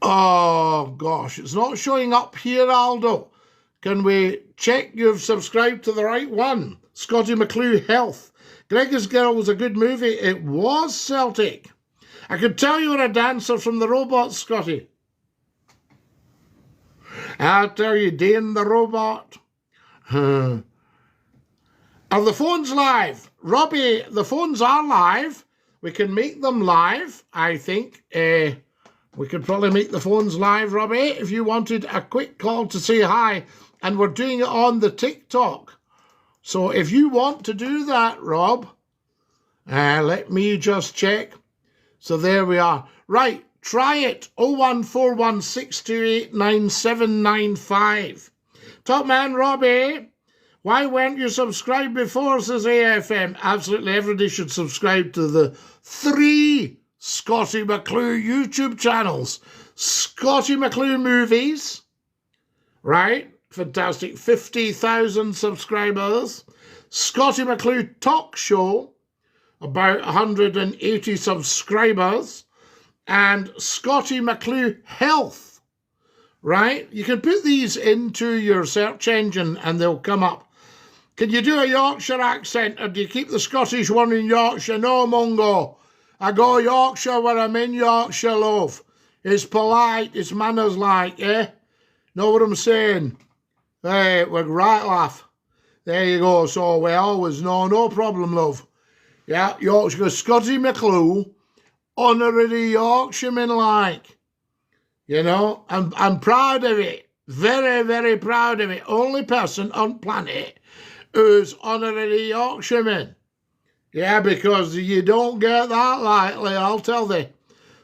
Oh, gosh, it's not showing up here, Aldo. Can we check you've subscribed to the right one? Scottie McClue Health. Gregor's Girl was a good movie. It was, Celtic. I could tell you were a dancer from the Robots, Scottie. I'll tell you, Dane the Robot. Are the phones live? Robbie, the phones are live. We can make them live, I think. We could probably make the phones live, Robbie, if you wanted a quick call to say hi. And we're doing it on the TikTok. So if you want to do that, Rob, let me just check. So there we are. Right, try it. 01416289795. Top man, Robbie, why weren't you subscribed before, says AFM. Absolutely, everybody should subscribe to the 3 Scottie McClue YouTube channels. Scottie McClue Movies, right? Fantastic. 50,000 subscribers. Scottie McClue Talk Show, about 180 subscribers. And Scottie McClue Health, right? You can put these into your search engine and they'll come up. Can you do a Yorkshire accent, or do you keep the Scottish one in Yorkshire? No, Mungo. I go Yorkshire where I'm in Yorkshire, love. It's polite, it's manners-like, eh? Know what I'm saying? Hey, we're right, laugh. There you go. So we always know, no problem, love. Yeah, Yorkshire. Scottie McClue, honorary Yorkshireman, like. You know, I'm proud of it. Very, very proud of it. Only person on planet who's honorary Yorkshireman. Yeah, because you don't get that lightly, I'll tell thee.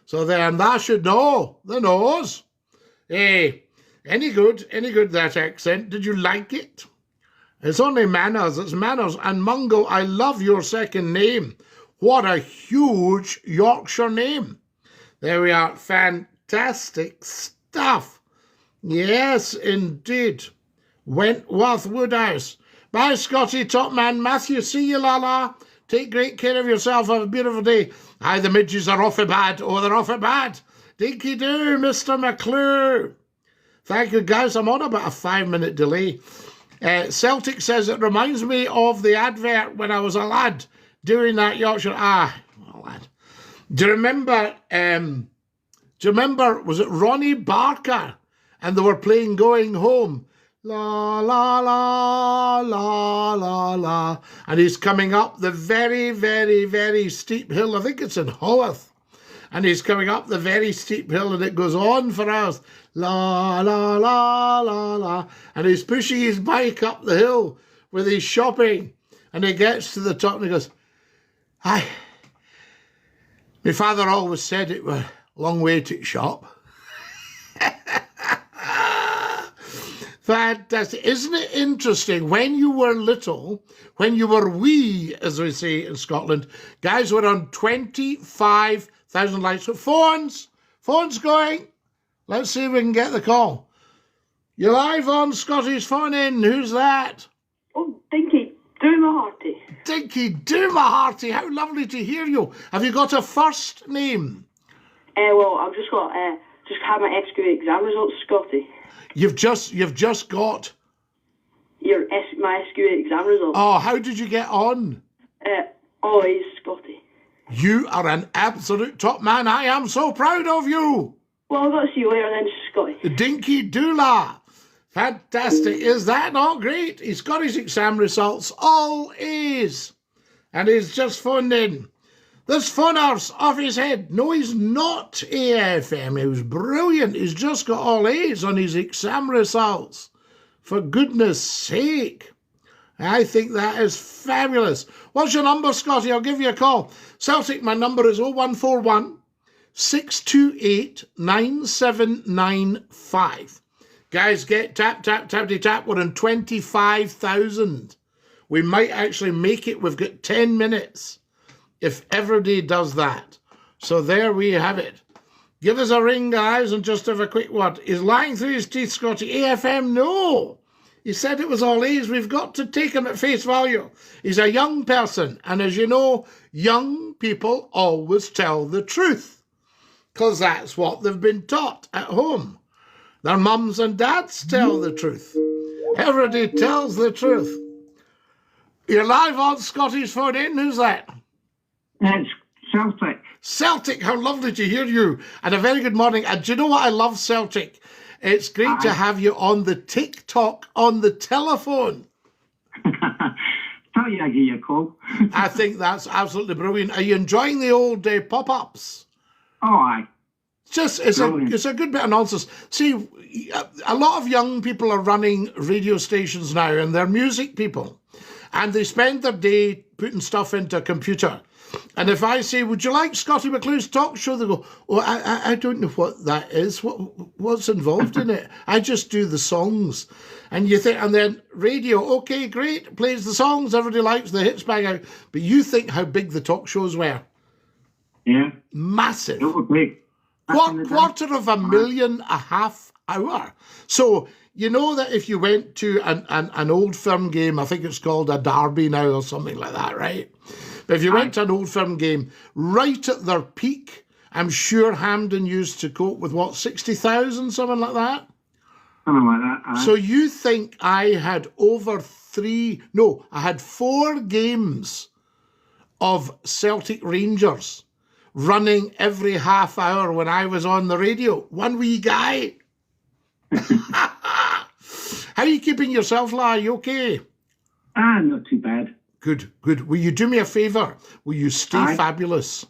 So then that should know. The nose. Hey, any good, that accent? Did you like it? It's only manners, it's manners. And Mungo, I love your second name. What a huge Yorkshire name. There we are. Fantastic stuff. Yes, indeed. Wentworth Woodhouse. Bye, Scottie, top man. Matthew, see you, Lala. Take great care of yourself. Have a beautiful day. Aye, the midges are off a bad. Oh, they're off a bad. Dinky do, Mr. McClue. Thank you, guys. I'm on about a 5-minute delay. Celtic says it reminds me of the advert when I was a lad doing that Yorkshire. Lad. Do you remember, was it Ronnie Barker? And they were playing Going Home. La, la, la, la, la, la. And he's coming up the very, very, very steep hill. I think it's in Haworth. And he's coming up the very steep hill and it goes on for hours. La, la, la, la, la. And he's pushing his bike up the hill with his shopping. And he gets to the top and he goes, "Hi, my father always said it were a long way to shop." Fantastic. Isn't it interesting? When you were little, when you were wee, as we say in Scotland, guys were on 25,000 likes. So phones going. Let's see if we can get the call. You're live on Scottie's Phone In. Who's that? Oh, Dinky, do my hearty. Dinky, do my hearty. How lovely to hear you. Have you got a first name? Well, I've just got had my SQA exam results, Scottie. You've just got my SQA exam results. Oh, how did you get on? Always, Scottie. You are an absolute top man. I am so proud of you. Well, I've got to see you later then, Scottie. Dinky Doola. Fantastic. Is that not great? He's got his exam results, all A's. And he's just phoned in. This phoner's off his head. No, he's not AFM. He was brilliant. He's just got all A's on his exam results. For goodness sake. I think that is fabulous. What's your number, Scottie? I'll give you a call. Celtic, my number is 0141 628 9795. Guys, get tap, tap, tappity tap. We're on 25,000. We might actually make it. We've got 10 minutes if everybody does that. So there we have it. Give us a ring, guys, and just have a quick word. He's lying through his teeth, Scottie. AFM, no. He said it was all A's. We've got to take him at face value. He's a young person. And as you know, young people always tell the truth, because that's what they've been taught at home. Their mums and dads tell the truth. Everybody tells the truth. You're live on Scottie's Phone In. Who's that? It's Celtic. Celtic, how lovely to hear you. And a very good morning. And do you know what I love, Celtic? It's great to have you on the TikTok on the telephone. Tell you I give you a call. I think that's absolutely brilliant. Are you enjoying the old pop-ups? Oh, aye. It's a good bit of nonsense. See, a lot of young people are running radio stations now, and they're music people. And they spend their day putting stuff into a computer. And if I say, would you like Scottie McClue's talk show? They go, oh, I don't know what that is. What's involved in it? I just do the songs. And you think, and then radio, okay, great, plays the songs, everybody likes the hits bang out. But you think how big the talk shows were. Yeah. Massive. It was big. Quarter of a million a half hour. So you know that if you went to an Old Firm game, I think it's called a derby now or something like that, right? But if you went to an Old Firm game, right at their peak, I'm sure Hampden used to cope with, 60,000, something like that? Something like that. So you think I had I had 4 games of Celtic Rangers running every half hour when I was on the radio. One wee guy. How are you keeping yourself, La? Are you okay? Not too bad. Good. Will you do me a favour? Will you stay fabulous?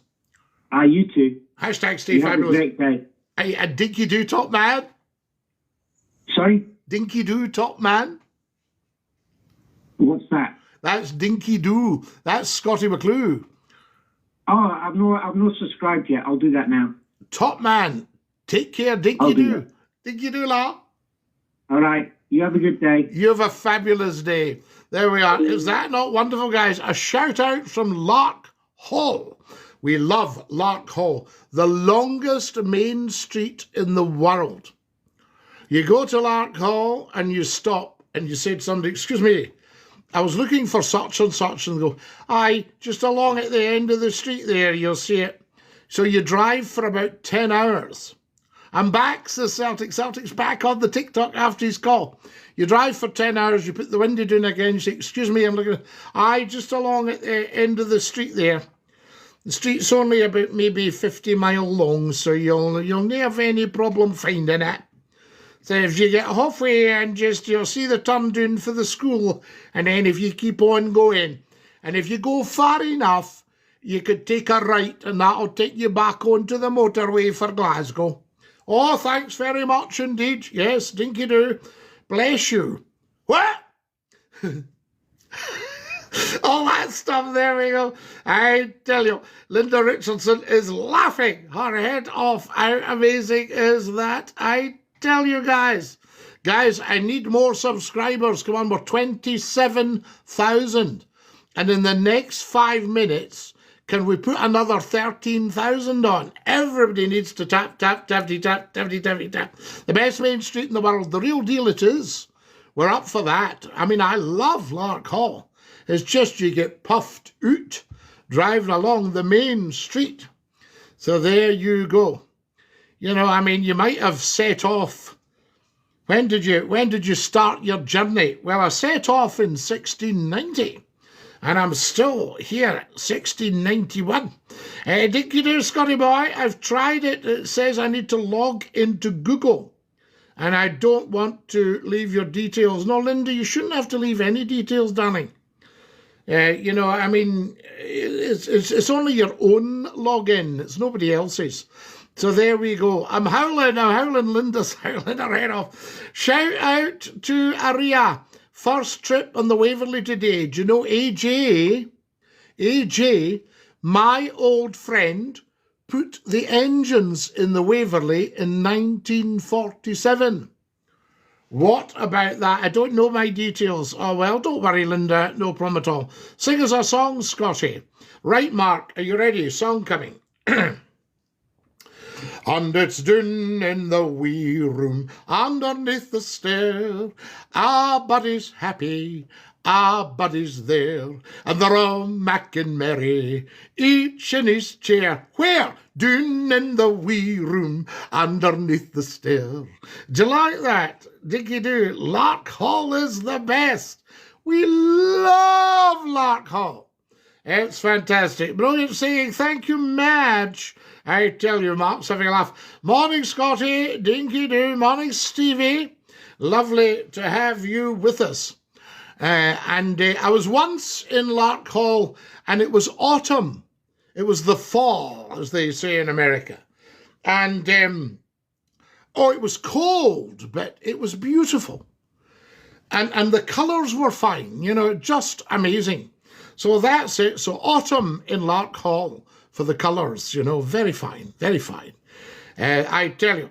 You too. Hashtag stay fabulous. Have a great day. Hey, a Dinky Doo top man? Sorry? Dinky Doo top man? What's that? That's Dinky Doo. That's Scottie McClue. Oh, I've not subscribed yet. I'll do that now. Top man. Take care, Dinky Doo. Dinky Doo, La. All right. You have a good day. You have a fabulous day. There we are. Is that not wonderful, guys? A shout out from Lark Hall. We love Lark Hall, the longest main street in the world. You go to Lark Hall and you stop and you say to somebody, excuse me, I was looking for such and such, and they go, aye, just along at the end of the street there, you'll see it. So you drive for about 10 hours. I'm back, says Celtic. Celtic's back on the TikTok after his call. You drive for 10 hours, you put the window down again, you say, excuse me, I'm looking, aye, just along at the end of the street there. The street's only about maybe 50 mile long, so you'll never have any problem finding it. So if you get halfway and you'll see the turn down for the school, and then if you keep on going, and if you go far enough, you could take a right, and that'll take you back onto the motorway for Glasgow. Oh, thanks very much indeed. Yes, Dinky Doo. Bless you. What? All that stuff, there we go. I tell you, Linda Richardson is laughing her head off. How amazing is that? I tell you guys. Guys, I need more subscribers. Come on, we're 27,000. And in the next 5 minutes, can we put another 13,000 on? Everybody needs to tap, tap, tappity, tap, tappity, tappity, tap. The best main street in the world, the real deal it is. We're up for that. I mean, I love Lark Hall. It's just you get puffed out driving along the main street. So there you go. You know, I mean, you might have set off. When did you start your journey? Well, I set off in 1690. And I'm still here at 1691. Dinky do, Scotty boy, I've tried it. It says I need to log into Google. And I don't want to leave your details. No, Linda, you shouldn't have to leave any details, darling. You know, I mean, it's only your own login. It's nobody else's. So there we go. I'm howling. Linda's howling her head off. Shout out to Aria. First trip on the Waverley today. Do you know AJ, my old friend, put the engines in the Waverley in 1947. What about that? I don't know my details. Oh, well, don't worry, Linda. No problem at all. Sing us a song, Scotty. Right, Mark, are you ready? Song coming. And it's down in the wee room underneath the stair. Our buddy's happy, our buddy's there, and they're all macking merry, each in his chair. Where? Down in the wee room underneath the stair. Do you like that? Dinky do. Lark Hall is the best. We love Lark Hall. It's fantastic. Brilliant singing. Thank you, Madge. I tell you, Mark's having a laugh. Morning, Scotty. Dinky do. Morning, Stevie. Lovely to have you with us. I was once in Lark Hall, and it was autumn. It was the fall, as they say in America. And, it was cold, but it was beautiful. And the colours were fine, you know, just amazing. So that's it. So autumn in Lark Hall for the colours, you know, very fine, very fine. I tell you.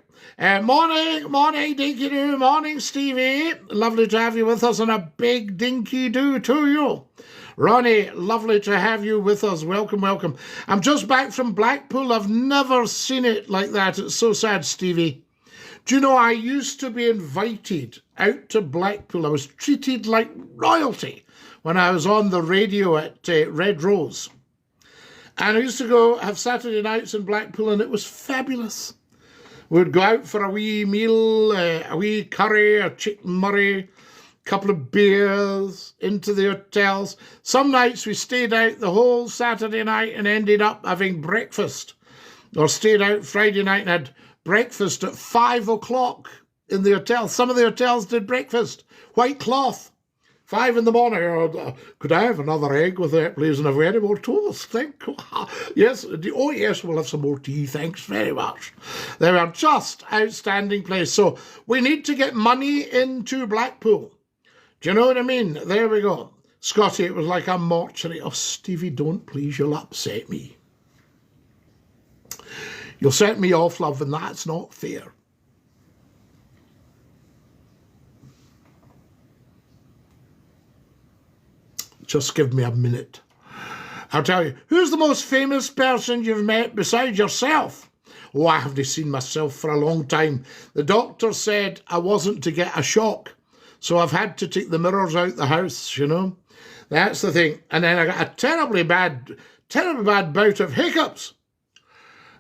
Morning, Dinky Doo. Morning, Stevie. Lovely to have you with us, and a big Dinky Doo to you. Ronnie, lovely to have you with us. Welcome, welcome. I'm just back from Blackpool. I've never seen it like that. It's so sad, Stevie. Do you know, I used to be invited out to Blackpool. I was treated like royalty when I was on the radio at Red Rose. And I used to go have Saturday nights in Blackpool, and it was fabulous. We'd go out for a wee meal, a wee curry, a chicken murray, a couple of beers, into the hotels. Some nights we stayed out the whole Saturday night and ended up having breakfast. Or stayed out Friday night and had breakfast at 5 o'clock in the hotel. Some of the hotels did breakfast. White cloth. 5 in the morning. Could I have another egg with that, please? And have we any more toast? Thank you. Yes. Oh, yes, we'll have some more tea. Thanks very much. They were just outstanding place. So we need to get money into Blackpool. Do you know what I mean? There we go. Scotty, it was like a mortuary. Oh, Stevie, don't please. You'll upset me. You'll set me off, love, and that's not fair. Just give me a minute. I'll tell you, who's the most famous person you've met besides yourself? Oh, I haven't seen myself for a long time. The doctor said I wasn't to get a shock, so I've had to take the mirrors out the house, you know. That's the thing. And then I got a terribly bad bout of hiccups.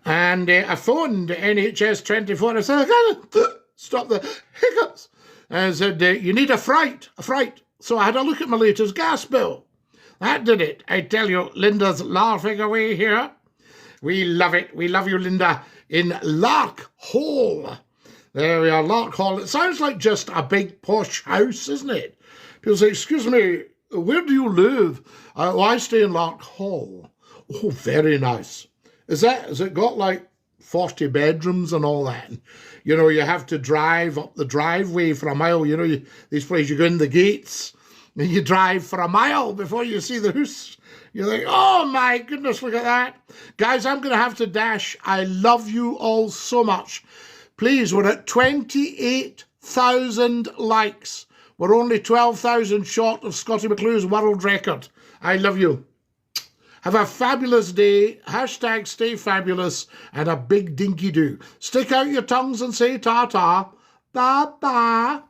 And I phoned NHS 24. I said, I can't stop the hiccups. And I said, you need a fright. So I had a look at my latest gas bill. That did it. I tell you, Linda's laughing away here. We love it. We love you, Linda, in Lark Hall. There we are, Lark Hall. It sounds like just a big posh house, isn't it? People say, excuse me, where do you live? I stay in Lark Hall. Oh, very nice. Has it got like 40 bedrooms and all that? You know, you have to drive up the driveway for a mile. You know, these places, you go in the gates and you drive for a mile before you see the house. You're like, oh my goodness, look at that. Guys, I'm going to have to dash. I love you all so much. Please, we're at 12,000 likes. We're only 12,000 short of Scottie McClue's world record. I love you. Have a fabulous day. Hashtag stay fabulous and a big dinky do. Stick out your tongues and say ta-ta. Bye-bye.